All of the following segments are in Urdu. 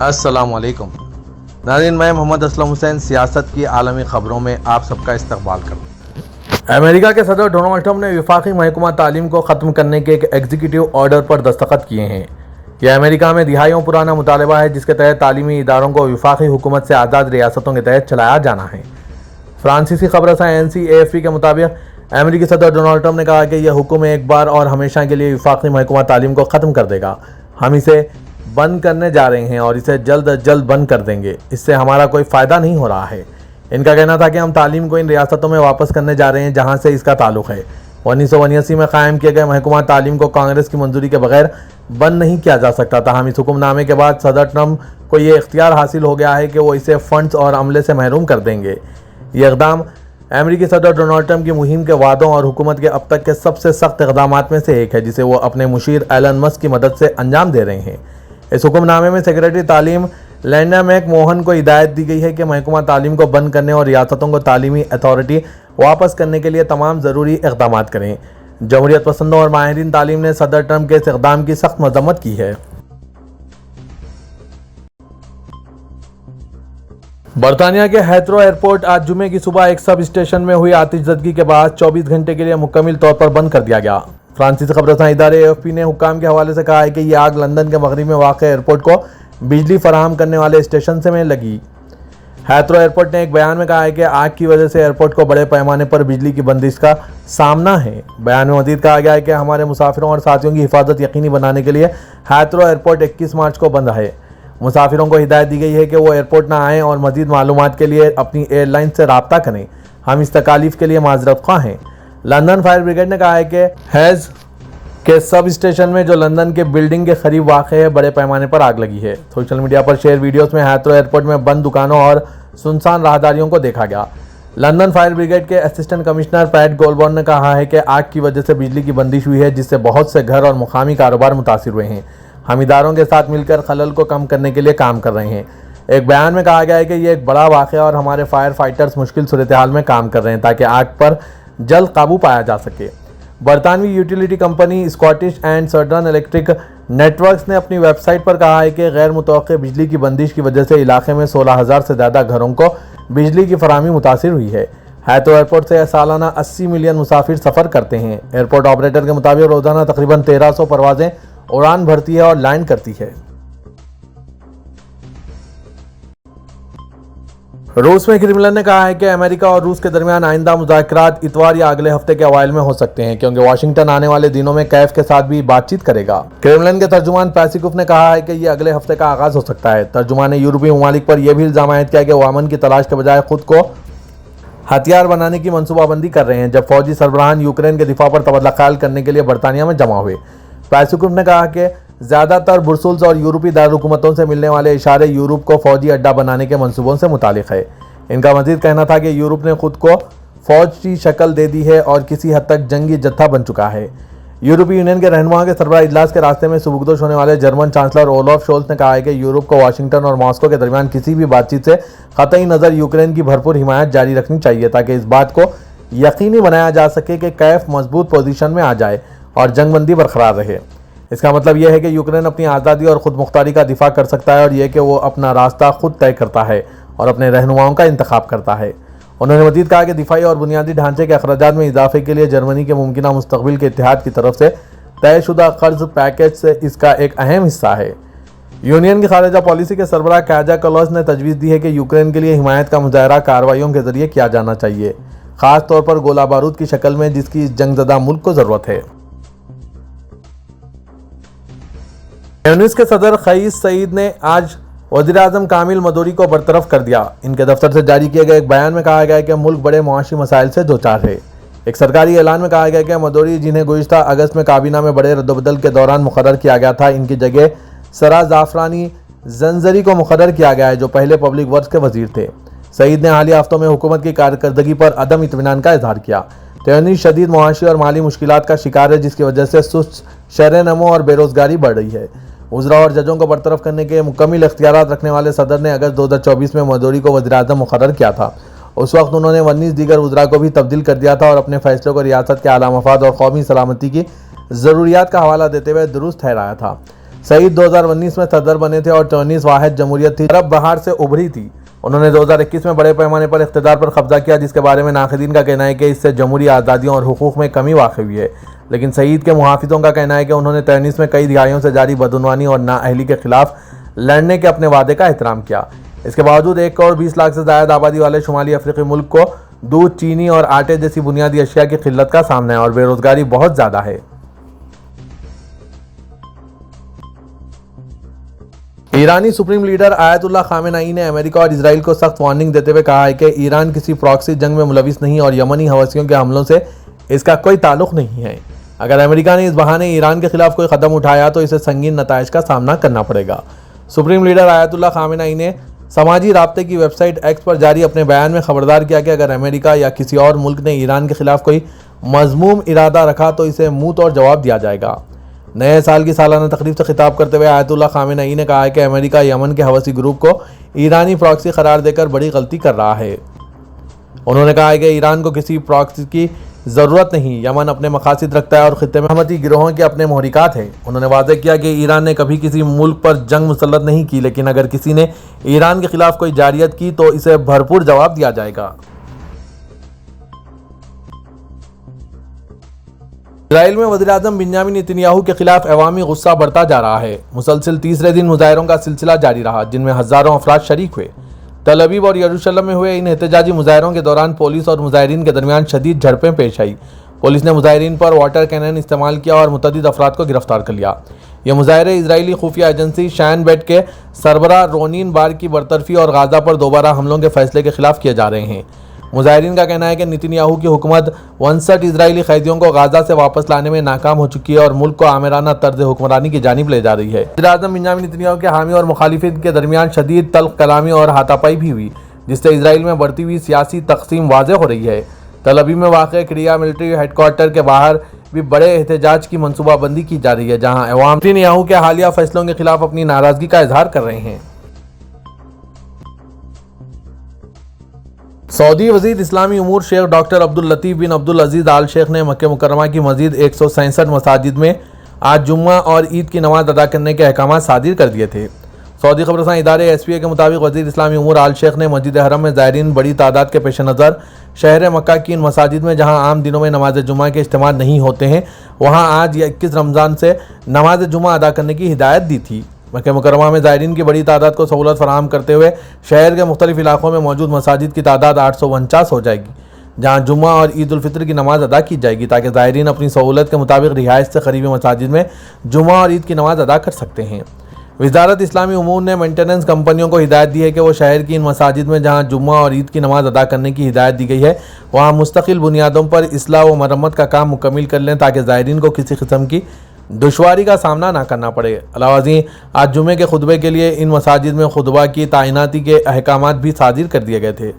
السلام علیکم ناظرین، میں محمد اسلم حسین سیاست کی عالمی خبروں میں آپ سب کا استقبال کرتا ہوں۔ امریکہ کے صدر ڈونلڈ ٹرمپ نے وفاقی محکمہ تعلیم کو ختم کرنے کے ایک ایگزیکٹو آرڈر پر دستخط کیے ہیں۔ یہ امریکہ میں دہائیوں پرانا مطالبہ ہے جس کے تحت تعلیمی اداروں کو وفاقی حکومت سے آزاد ریاستوں کے تحت چلایا جانا ہے۔ فرانسیسی خبر رساں NCAFP کے مطابق امریکی صدر ڈونلڈ ٹرمپ نے کہا کہ یہ حکم ایک بار اور ہمیشہ کے لیے وفاقی محکمہ تعلیم کو ختم کر دے گا۔ ہم اسے بند کرنے جا رہے ہیں اور اسے جلد از جلد بند کر دیں گے۔ اس سے ہمارا کوئی فائدہ نہیں ہو رہا ہے۔ ان کا کہنا تھا کہ ہم تعلیم کو ان ریاستوں میں واپس کرنے جا رہے ہیں جہاں سے اس کا تعلق ہے۔ 1979 میں قائم کیے گئے محکمہ تعلیم کو کانگریس کی منظوری کے بغیر بند نہیں کیا جا سکتا تھا۔ ہم اس حکم نامے کے بعد صدر ٹرمپ کو یہ اختیار حاصل ہو گیا ہے کہ وہ اسے فنڈز اور عملے سے محروم کر دیں گے۔ یہ اقدام امریکی صدر ڈونلڈ ٹرمپ کی مہم کے وعدوں اور حکومت کے اب تک کے سب سے سخت اقدامات میں سے ایک ہے جسے وہ اپنے مشیر ایلن مسک کی مدد سے انجام دے رہے ہیں۔ اس حکم نامے میں سیکریٹری تعلیم لینڈا میک موہن کو ہدایت دی گئی ہے کہ محکمہ تعلیم کو بند کرنے اور ریاستوں کو تعلیمی اتھارٹی واپس کرنے کے لیے تمام ضروری اقدامات کریں۔ جمہوریت پسندوں اور ماہرین تعلیم نے صدر ٹرمپ کے اس اقدام کی سخت مذمت کی ہے۔ برطانیہ کے ہیترو ایئرپورٹ آج جمعے کی صبح ایک سب اسٹیشن میں ہوئی آتش زدگی کے بعد 24 گھنٹے کے لیے مکمل طور پر بند کر دیا گیا۔ فرانسیسی خبر رساں ادارے AFP نے حکام کے حوالے سے کہا ہے کہ یہ آگ لندن کے مغرب میں واقع ایئرپورٹ کو بجلی فراہم کرنے والے اسٹیشن سے میں لگی۔ ہیترو ایئرپورٹ نے ایک بیان میں کہا ہے کہ آگ کی وجہ سے ایئرپورٹ کو بڑے پیمانے پر بجلی کی بندش کا سامنا ہے۔ بیان میں مزید کہا گیا ہے کہ ہمارے مسافروں اور ساتھیوں کی حفاظت یقینی بنانے کے لیے ہیترو ایئرپورٹ 21 مارچ کو بند ہے۔ مسافروں کو ہدایت دی گئی ہے کہ وہ ایئرپورٹ نہ آئیں اور مزید معلومات کے لیے اپنی ایئر لائن سے رابطہ کریں۔ ہم اس تکالیف کے لیے معذرت خواہ ہیں۔ لندن فائر بریگیڈ نے کہا ہے کہ ہیز کے سب اسٹیشن میں جو لندن کے بلڈنگ کے قریب واقع ہے بڑے پیمانے پر آگ لگی ہے۔ سوشل میڈیا پر شیئر ویڈیوز میں ہیترو ایئرپورٹ میں بند دکانوں اور سنسان راہداریوں کو دیکھا گیا۔ لندن فائر بریگیڈ کے اسسٹنٹ کمشنر پیٹ گولبورن نے کہا ہے کہ آگ کی وجہ سے بجلی کی بندش ہوئی ہے جس سے بہت سے گھر اور مقامی کاروبار متاثر ہوئے ہیں۔ ہم اداروں کے ساتھ مل کر خلل کو کم کرنے کے لیے کام کر رہے ہیں۔ ایک بیان میں کہا گیا ہے کہ یہ ایک بڑا واقعہ اور ہمارے فائر فائٹرز مشکل صورتحال میں کام کر رہے ہیں تاکہ آگ پر جلد قابو پایا جا سکے۔ برطانوی utility company Scottish and southern electric networks نے اپنی ویب سائٹ پر کہا ہے کہ غیر متوقع بجلی کی بندش کی وجہ سے علاقے میں 16,000 سے زیادہ گھروں کو بجلی کی فراہمی متاثر ہوئی ہے۔ ہیترو ایئرپورٹ سے سالانہ 80 ملین مسافر سفر کرتے ہیں۔ ایئرپورٹ آپریٹر کے مطابق روزانہ تقریباً 1300 پروازیں اڑان بھرتی ہے اور لینڈ کرتی ہے۔ روس میں کرملن نے کہا ہے کہ امریکہ اور روس کے درمیان آئندہ مذاکرات اتوار یا اگلے ہفتے کے اوائل میں ہو سکتے ہیں کیونکہ واشنگٹن آنے والے دنوں میں کیف کے ساتھ بھی بات چیت کرے گا۔ کرملن کے ترجمان پیسکوف نے کہا ہے کہ یہ اگلے ہفتے کا آغاز ہو سکتا ہے۔ ترجمان نے یورپی ممالک پر یہ بھی الزام عائد کیا کہ وہ امن کی تلاش کے بجائے خود کو ہتھیار بنانے کی منصوبہ بندی کر رہے ہیں جب فوجی سربراہان یوکرین کے دفاع پر تبادلہ خیال کرنے کے لیے برطانیہ میں جمع ہوئے۔ پیسکوف نے کہا کہ زیادہ تر برسلز اور یورپی دارالحکومتوں سے ملنے والے اشارے یورپ کو فوجی اڈہ بنانے کے منصوبوں سے متعلق ہے۔ ان کا مزید کہنا تھا کہ یورپ نے خود کو فوج کی شکل دے دی ہے اور کسی حد تک جنگی جتھا بن چکا ہے۔ یورپی یونین کے رہنماؤں کے سربراہ اجلاس کے راستے میں سبکدوش ہونے والے جرمن چانسلر اولاف شولز نے کہا ہے کہ یورپ کو واشنگٹن اور ماسکو کے درمیان کسی بھی بات چیت سے قطعی نظر یوکرین کی بھرپور حمایت جاری رکھنی چاہیے تاکہ اس بات کو یقینی بنایا جا سکے کہ کیف مضبوط پوزیشن میں آ جائے اور جنگ بندی برقرار رہے۔ اس کا مطلب یہ ہے کہ یوکرین اپنی آزادی اور خود مختاری کا دفاع کر سکتا ہے اور یہ کہ وہ اپنا راستہ خود طے کرتا ہے اور اپنے رہنماؤں کا انتخاب کرتا ہے۔ انہوں نے مزید کہا کہ دفاعی اور بنیادی ڈھانچے کے اخراجات میں اضافے کے لیے جرمنی کے ممکنہ مستقبل کے اتحاد کی طرف سے طے شدہ قرض پیکیج سے اس کا ایک اہم حصہ ہے۔ یونین کی خارجہ پالیسی کے سربراہ کاجا کلاس نے تجویز دی ہے کہ یوکرین کے لیے حمایت کا مظاہرہ کارروائیوں کے ذریعے کیا جانا چاہیے، خاص طور پر گولہ بارود کی شکل میں جس کی اس جنگ زدہ ملک کو ضرورت ہے۔ تیونس کے صدر قیس سعید نے آج وزیر اعظم کامل مدوری کو برطرف کر دیا۔ ان کے دفتر سے جاری کیے گئے ایک بیان میں کہا گیا ہے کہ ملک بڑے معاشی مسائل سے دوچار ہے۔ ایک سرکاری اعلان میں کہا گیا کہ مدوری جنہیں گزشتہ اگست میں کابینہ میں بڑے رد و بدل کے دوران مقرر کیا گیا تھا، ان کی جگہ سرا زعفرانی زنزری کو مقرر کیا گیا ہے جو پہلے پبلک ورکس کے وزیر تھے۔ سعید نے حالیہ ہفتوں میں حکومت کی کارکردگی پر عدم اطمینان کا اظہار کیا۔ تیونس شدید معاشی اور مالی مشکلات کا شکار ہے جس کی وجہ سے سست شرح نمو اور بے روزگاری بڑھ رہی ہے۔ وزراء اور ججوں کو برطرف کرنے کے مکمل اختیارات رکھنے والے صدر نے اگست 2024 میں مدوری کو وزیر اعظم مقرر کیا تھا۔ اس وقت انہوں نے 19 دیگر وزراء کو بھی تبدیل کر دیا تھا اور اپنے فیصلوں کو ریاست کے اعلیٰ مفاد اور قومی سلامتی کی ضروریات کا حوالہ دیتے ہوئے درست ٹھہرایا تھا۔ سعید 2019 میں صدر بنے تھے اور تونس واحد جمہوریت تھی عرب بہار سے ابھری تھی۔ انہوں نے 2021 میں بڑے پیمانے پر اقتدار پر قبضہ کیا، جس کے بارے میں ناقدین کا کہنا ہے کہ اس سے جمہوری آزادیوں اور حقوق میں کمی واقع ہوئی ہے، لیکن سعید کے محافظوں کا کہنا ہے کہ انہوں نے تونس میں کئی دہائیوں سے جاری بدعنوانی اور نااہلی کے خلاف لڑنے کے اپنے وعدے کا احترام کیا۔ اس کے باوجود 1 کروڑ 20 لاکھ سے زائد آبادی والے شمالی افریقی ملک کو دودھ، چینی اور آٹے جیسی بنیادی اشیاء کی قلت کا سامنا ہے اور بے روزگاری بہت زیادہ ہے۔ ایرانی سپریم لیڈر آیت اللہ خامنئی نے امریکہ اور اسرائیل کو سخت وارننگ دیتے ہوئے کہا ہے کہ ایران کسی پراکسی جنگ میں ملوث نہیں اور یمنی حوثیوں کے حملوں سے اس کا کوئی تعلق نہیں ہے۔ اگر امریکہ نے اس بہانے ایران کے خلاف کوئی قدم اٹھایا تو اسے سنگین نتائج کا سامنا کرنا پڑے گا۔ سپریم لیڈر آیت اللہ خامنئی نے سماجی رابطے کی ویب سائٹ ایکس پر جاری اپنے بیان میں خبردار کیا کہ اگر امریکہ یا کسی اور ملک نے ایران کے خلاف کوئی مذموم ارادہ رکھا تو اسے منہ توڑ جواب دیا جائے گا۔ نئے سال کی سالانہ تقریب سے خطاب کرتے ہوئے آیت اللہ خامنئی نے کہا ہے کہ امریکہ یمن کے حوثی گروپ کو ایرانی پراکسی قرار دے کر بڑی غلطی کر رہا ہے۔ انہوں نے کہا ہے کہ ایران کو کسی پراکسی کی ضرورت نہیں، یمن اپنے مقاصد رکھتا ہے اور خطے میں حماسی گروہوں کے اپنے محرکات ہیں۔ انہوں نے واضح کیا کہ ایران نے کبھی کسی ملک پر جنگ مسلط نہیں کی، لیکن اگر کسی نے ایران کے خلاف کوئی جارحیت کی تو اسے بھرپور جواب دیا جائے گا۔ اسرائیل میں وزیراعظم بنیامین نتنیاہو کے خلاف عوامی غصہ بڑھتا جا رہا ہے۔ مسلسل تیسرے دن مظاہروں کا سلسلہ جاری رہا، جن میں ہزاروں افراد شریک ہوئے۔ تل ابیب اور یروشلم میں ہوئے ان احتجاجی مظاہروں کے دوران پولیس اور مظاہرین کے درمیان شدید جھڑپیں پیش آئی۔ پولیس نے مظاہرین پر واٹر کینن استعمال کیا اور متعدد افراد کو گرفتار کر لیا۔ یہ مظاہرے اسرائیلی خفیہ ایجنسی شائن بیٹ کے سربراہ رونین بار کی برطرفی اور غزہ پر دوبارہ حملوں کے فیصلے کے خلاف کیے جا رہے ہیں۔ مظاہرین کا کہنا ہے کہ نتنیاہو کی حکومت 59 اسرائیلی قیدیوں کو غزہ سے واپس لانے میں ناکام ہو چکی ہے اور ملک کو آمرانہ طرز حکمرانی کی جانب لے جا رہی ہے۔ وزیراعظم بنیامین نتنیاہو کے حامی اور مخالفین کے درمیان شدید تلخ کلامی اور ہاتھا پائی بھی ہوئی، جس سے اسرائیل میں بڑھتی ہوئی سیاسی تقسیم واضح ہو رہی ہے۔ تل ابیب میں واقع کریا ملٹری ہیڈ کوارٹر کے باہر بھی بڑے احتجاج کی منصوبہ بندی کی جا رہی ہے، جہاں عوام نتنیاہو کے حالیہ فیصلوں کے خلاف اپنی ناراضگی کا اظہار کر رہے ہیں۔ سعودی وزیر اسلامی امور شیخ ڈاکٹر عبداللطیف بن عبدالعزیز آل شیخ نے مکہ مکرمہ کی مزید 167 مساجد میں آج جمعہ اور عید کی نماز ادا کرنے کے احکامات صادر کر دیے تھے۔ سعودی خبررساں ادارے SPA کے مطابق وزیر اسلامی امور آل شیخ نے مسجد حرم میں زائرین بڑی تعداد کے پیش نظر شہر مکہ کی ان مساجد میں جہاں عام دنوں میں نماز جمعہ کے اجتماع نہیں ہوتے ہیں، وہاں آج یا 21 رمضان سے نماز جمعہ ادا کرنے کی ہدایت دی تھی۔ مکہ مکرمہ میں زائرین کی بڑی تعداد کو سہولت فراہم کرتے ہوئے شہر کے مختلف علاقوں میں موجود مساجد کی تعداد 849 ہو جائے گی، جہاں جمعہ اور عید الفطر کی نماز ادا کی جائے گی تاکہ زائرین اپنی سہولت کے مطابق رہائش سے قریبی مساجد میں جمعہ اور عید کی نماز ادا کر سکتے ہیں۔ وزارت اسلامی امور نے مینٹیننس کمپنیوں کو ہدایت دی ہے کہ وہ شہر کی ان مساجد میں جہاں جمعہ اور عید کی نماز ادا کرنے کی ہدایت دی گئی ہے، وہاں مستقل بنیادوں پر اصلاح و مرمت کا کام مکمل کر لیں تاکہ زائرین کو کسی قسم کی دشواری کا سامنا نہ کرنا پڑے۔ علاوہ ازیں آج جمعے کے خطبے کے لیے ان مساجد میں خطبہ کی تعیناتی کے احکامات بھی صادر کر دیے گئے تھے۔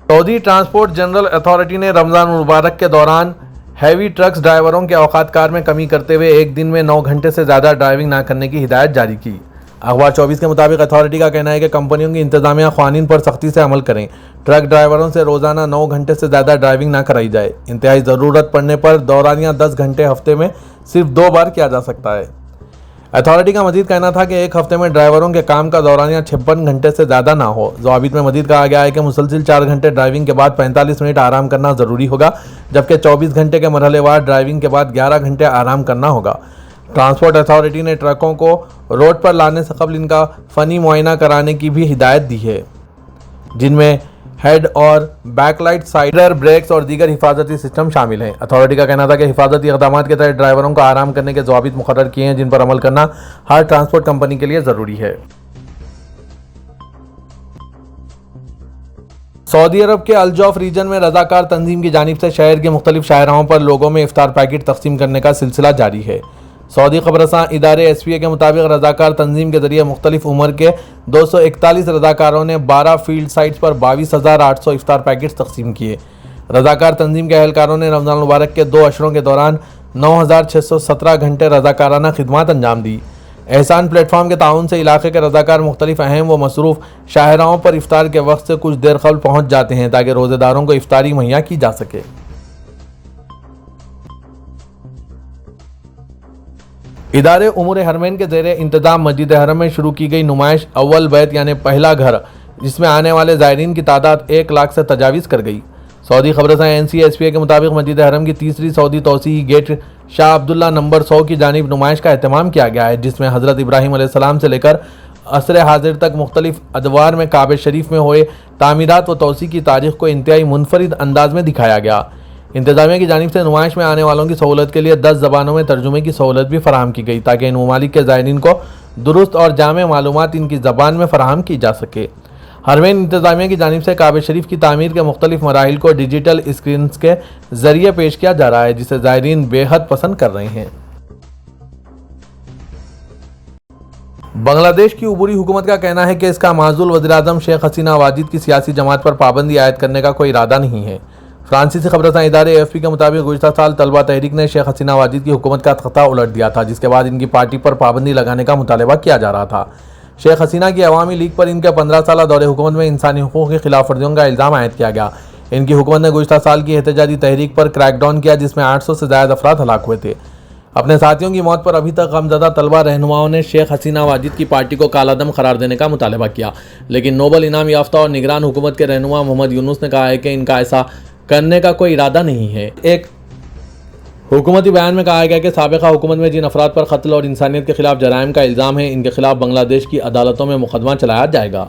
سعودی ٹرانسپورٹ جنرل اتھارٹی نے رمضان المبارک کے دوران ہیوی ٹرکس ڈرائیوروں کے اوقات کار میں کمی کرتے ہوئے ایک دن میں 9 گھنٹے سے زیادہ ڈرائیونگ نہ کرنے کی ہدایت جاری کی۔ اخبار 24 کے مطابق اتھارٹی کا کہنا ہے کہ کمپنیوں کی انتظامیہ قوانین پر سختی سے عمل کریں، ٹرک ڈرائیوروں سے روزانہ 9 گھنٹے سے زیادہ ڈرائیونگ نہ کرائی جائے، انتہائی ضرورت پڑنے پر دورانیہ 10 گھنٹے ہفتے میں صرف 2 بار کیا جا سکتا ہے۔ اتھارٹی کا مزید کہنا تھا کہ ایک ہفتے میں ڈرائیوروں کے کام کا دورانیہ 56 گھنٹے سے زیادہ نہ ہو۔ ضوابط میں مزید کہا گیا ہے کہ مسلسل 4 گھنٹے ڈرائیونگ کے بعد 45 منٹ آرام کرنا ضروری ہوگا، جبکہ 24 گھنٹے کے مرحلے وار ڈرائیونگ کے بعد 11 گھنٹے آرام کرنا ہوگا۔ ٹرانسپورٹ اتھارٹی نے ٹرکوں کو روڈ پر لانے سے قبل ان کا فنی معائنہ کرانے کی بھی ہدایت دی ہے، جن میں ہیڈ اور بیک لائٹ، سائیڈر بریکس اور دیگر حفاظتی سسٹم شامل ہیں۔ اتھارٹی کا کہنا تھا کہ حفاظتی اقدامات کے تحت ڈرائیوروں کو آرام کرنے کے ضوابط مقرر کیے ہیں، جن پر عمل کرنا ہر ٹرانسپورٹ کمپنی کے لیے ضروری ہے۔ سعودی عرب کے الجوف ریجن میں رضاکار تنظیم کی جانب سے شہر کے مختلف شاہراہوں پر لوگوں میں افطار پیکٹ تقسیم کرنے کا سلسلہ جاری ہے۔ سعودی خبررساں ادارے SPA کے مطابق رضاکار تنظیم کے ذریعے مختلف عمر کے 241 رضاکاروں نے 12 فیلڈ سائٹس پر 22,800 افطار پیکٹس تقسیم کیے۔ رضاکار تنظیم کے اہلکاروں نے رمضان المبارک کے 2 عشروں کے دوران 9,617 گھنٹے رضاکارانہ خدمات انجام دی۔ احسان پلیٹ فارم کے تعاون سے علاقے کے رضاکار مختلف اہم و مصروف شاہراہوں پر افطار کے وقت سے کچھ دیر قبل پہنچ جاتے ہیں، تاکہ روزے داروں کو افطاری مہیا کی جا سکے۔ ادارے امور حرمین کے زیر انتظام مسجد حرم میں شروع کی گئی نمائش اول بیت یعنی پہلا گھر، جس میں آنے والے زائرین کی تعداد 1 لاکھ سے تجاوز کر گئی۔ سعودی خبررساں NCSPA کے مطابق مسجد حرم کی تیسری سعودی توسیعی گیٹ شاہ عبداللہ نمبر 100 کی جانب نمائش کا اہتمام کیا گیا ہے، جس میں حضرت ابراہیم علیہ السلام سے لے کر عصر حاضر تک مختلف ادوار میں کعبہ شریف میں ہوئے تعمیرات و توسیع کی تاریخ کو انتہائی منفرد انداز میں دکھایا گیا۔ انتظامیہ کی جانب سے نمائش میں آنے والوں کی سہولت کے لیے 10 زبانوں میں ترجمے کی سہولت بھی فراہم کی گئی تاکہ ان ممالک کے زائرین کو درست اور جامع معلومات ان کی زبان میں فراہم کی جا سکے۔ حرمین انتظامیہ کی جانب سے کعبہ شریف کی تعمیر کے مختلف مراحل کو ڈیجیٹل اسکرینز کے ذریعے پیش کیا جا رہا ہے، جسے زائرین بے حد پسند کر رہے ہیں۔ بنگلہ دیش کی عبوری حکومت کا کہنا ہے کہ اس کا معزول وزیر اعظم شیخ حسینہ واجد کی سیاسی جماعت پر پابندی عائد کرنے کا کوئی ارادہ نہیں ہے۔ فرانسیسی خبررساں ادارے AFP کے مطابق گزشتہ سال طلبہ تحریک نے شیخ حسینہ واجد کی حکومت کا تختہ الٹ دیا تھا، جس کے بعد ان کی پارٹی پر پابندی لگانے کا مطالبہ کیا جا رہا تھا۔ شیخ حسینہ کی عوامی لیگ پر ان کے 15 سالہ دور حکومت میں انسانی حقوق کی خلاف ورزیوں کا الزام عائد کیا گیا۔ ان کی حکومت نے گزشتہ سال کی احتجاجی تحریک پر کریک ڈاؤن کیا، جس میں 800 سے زائد افراد ہلاک ہوئے تھے۔ اپنے ساتھیوں کی موت پر ابھی تک غمزدہ طلبہ رہنماؤں نے شیخ حسینہ واجد کی پارٹی کو کالا دم قرار دینے کا مطالبہ کیا، لیکن نوبل انعام یافتہ اور نگران حکومت کے رہنما محمد یونس نے کہا ہے کہ ان کا ایسا کرنے کا کوئی ارادہ نہیں ہے۔ ایک حکومتی بیان میں کہا گیا کہ سابقہ حکومت میں جن افراد پر قتل اور انسانیت کے خلاف جرائم کا الزام ہے، ان کے خلاف بنگلہ دیش کی عدالتوں میں مقدمہ چلایا جائے گا۔